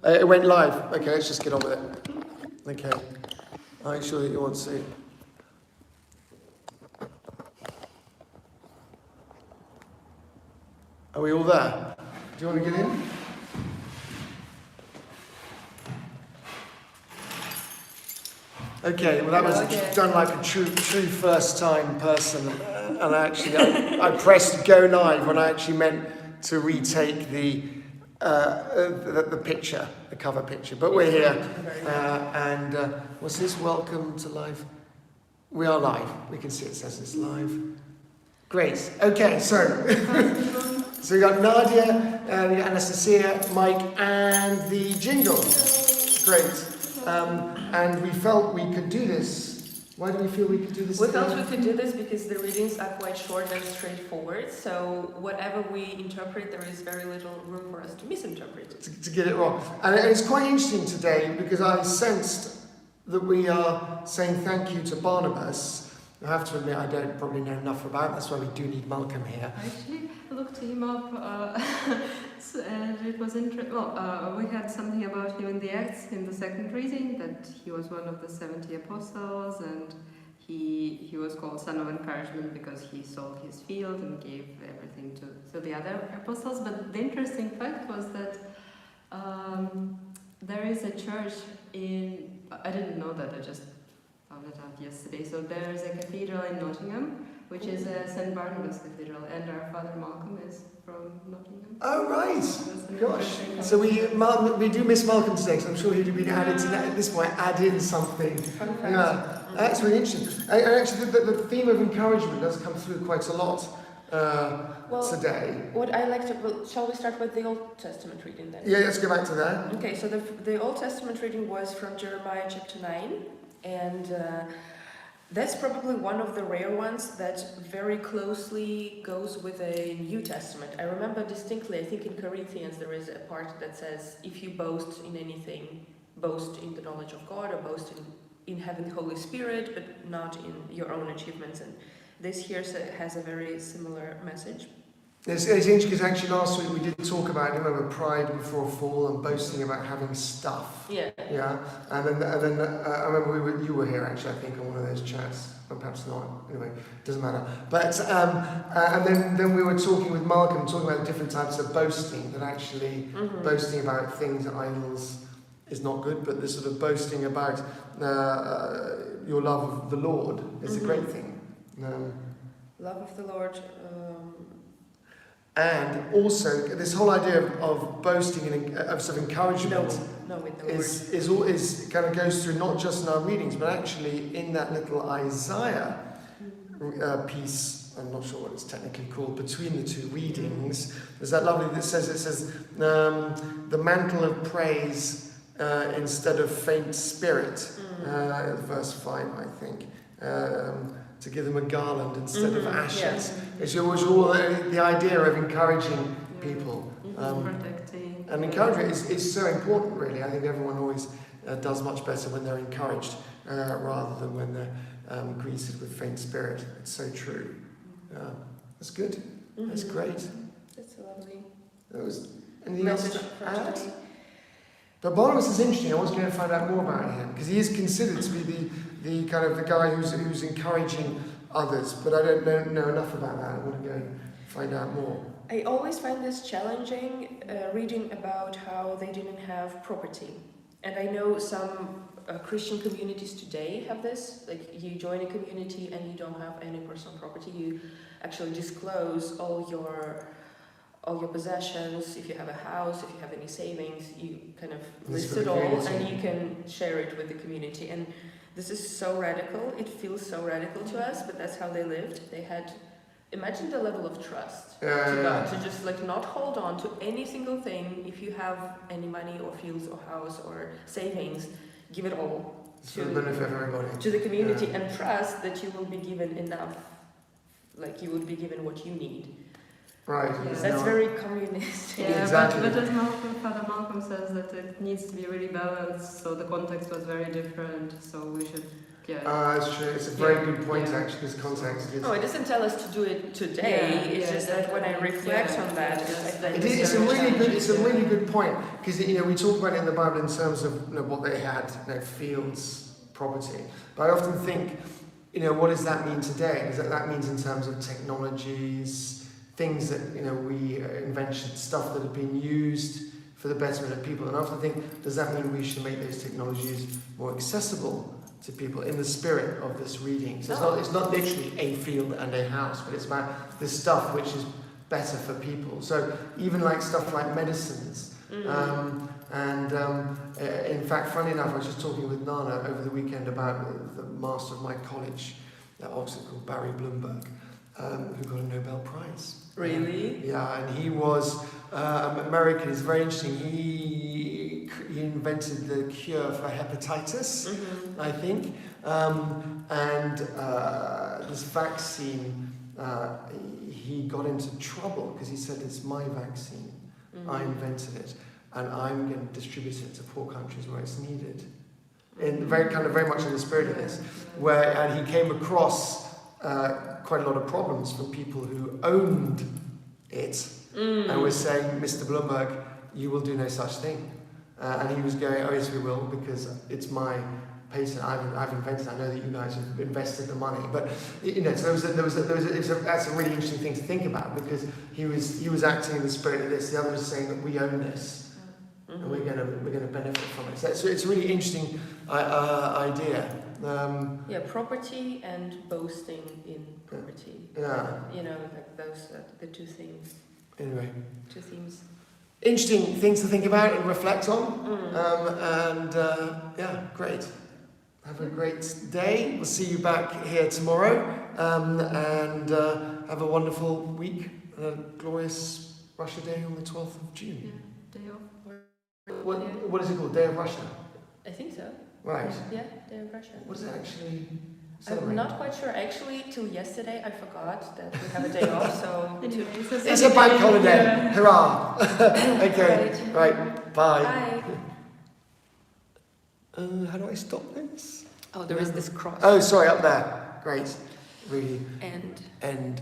It went live. Okay, let's just get on with it. Okay. I'll make sure that you want to see. Are we all there? Do you want to get in? Okay, well that was done like a true first time person, and actually I pressed go live when I actually meant to retake the picture, the cover picture. But we're here, and what's this? Welcome to live. We are live. We can see it says it's live. Great. Okay, so we got Nadia, we got Anastasia, Mike, and the jingle. Great. And we felt we could do this. Why do we feel we could do this? We felt we could do this because the readings are quite short and straightforward. So whatever we interpret, there is very little room for us to misinterpret. To get it wrong. And it's quite interesting today because I sensed that we are saying thank you to Barnabas. I have to admit I don't probably know enough about it. That's why we do need Malcolm here. I actually looked him up and it was interesting. Well, we had something about him in the Acts in the second reading, that he was one of the 70 apostles, and he was called Son of Encouragement because he sold his field and gave everything to the other apostles. But the interesting fact was that there is a church in, I didn't know that, I just found it out yesterday. So there is a cathedral in Nottingham, which is St. Barnabas Cathedral, and our Father Malcolm is from Nottingham. Oh, right. Gosh. So we do miss Malcolm today, so I'm sure he'd have been added to that at this point, add in something. Yeah, that's really interesting. And actually, the theme of encouragement does come through quite a lot today. What I like to, shall we start with the Old Testament reading then? Yeah, let's go back to that. Okay, so the Old Testament reading was from Jeremiah chapter 9, and that's probably one of the rare ones that very closely goes with a New Testament. I remember distinctly, I think in Corinthians there is a part that says, if you boast in anything, boast in the knowledge of God, or boast in having the Holy Spirit, but not in your own achievements. And this here has a very similar message. It's interesting because actually last week we did talk about, you remember, pride before a fall and boasting about having stuff. Yeah. Yeah. And then I remember you were here actually, I think, on one of those chats, or perhaps not. Anyway, doesn't matter. But and then we were talking with Malcolm, talking about the different types of boasting. That actually boasting about things, idols, is not good. But this sort of boasting about your love of the Lord is a great thing. Love of the Lord. And also, this whole idea of boasting and of sort of encouragement is kind of goes through not just in our readings, but actually in that little Isaiah piece. I'm not sure what it's technically called, between the two readings. There's that lovely that says the mantle of praise instead of faint spirit. Verse 5, I think. To give them a garland instead of ashes. Yeah. It's always all the idea of encouraging people. Protecting. And encouragement is so important, really. I think everyone always does much better when they're encouraged rather than when they're greeted with faint spirit. It's so true. That's good. That's great. That's lovely. That was anything else to add? But Barnabas is interesting. I was going to find out more about him because he is considered to be the kind of the guy who's encouraging others. But I don't know enough about that. I want to go and find out more. I always find this challenging, reading about how they didn't have property. And I know some Christian communities today have this. Like, you join a community and you don't have any personal property. You actually disclose all your possessions. If you have a house, if you have any savings, you kind of list it all and you can share it with the community. And this is so radical. It feels so radical to us, but that's how they lived. They had, imagine the level of trust to God, to just like not hold on to any single thing. If you have any money or fields or house or savings, give it all to the community and trust that you will be given enough, like you would be given what you need. Right. Yeah. That's very communist. Yeah, exactly. But as Father Malcolm says, that it needs to be really balanced, so the context was very different, so we should It's true. It's a very good point, actually, because context is... No, it doesn't tell us to do it today. It's just that when I reflect on that, It's a really good point, because we talk about it in the Bible in terms of what they had, fields, property. But I often think, what does that mean today? Does that means in terms of technologies, things that we inventions, stuff that have been used for the betterment of people. And I often think, does that mean we should make those technologies more accessible to people in the spirit of this reading? So it's not literally a field and a house, but it's about the stuff which is better for people. So even like stuff like medicines. In fact, funny enough, I was just talking with Nana over the weekend about the master of my college at Oxford called Barry Bloomberg, who got a Nobel Prize. Really? Yeah, and he was American. It's very interesting. He invented the cure for hepatitis, I think, and this vaccine. He got into trouble because he said, "It's my vaccine. I invented it, and I'm going to distribute it to poor countries where it's needed." Very much in the spirit of this, and he came across quite a lot of problems from people who owned it and were saying, "Mr. Bloomberg, you will do no such thing," and he was going, "Oh yes, we will, because it's my patent. I've invented. I know that you guys have invested the money." But so that's a really interesting thing to think about, because he was acting in the spirit of this. The other was saying that we own this, and we're going to benefit from it. So it's a really interesting idea. Property and boasting in property. Yeah. Like those the two things. Anyway. Two themes. Interesting things to think about and reflect on. Great. Have a great day. We'll see you back here tomorrow. And have a wonderful week. A glorious Russia Day on the 12th of June. Yeah, day off. What is it called? Day of Russia? I think so. Right. Yeah, Day of Russia. What does it actually I'm celebrate? not quite sure. Actually, till yesterday, I forgot that we have a day off. So Anyway, It's a bank holiday. Hurrah. Okay. Right. Bye. Bye. How do I stop this? Oh, there is this cross. Oh, sorry, up there. Great. Really. And. End.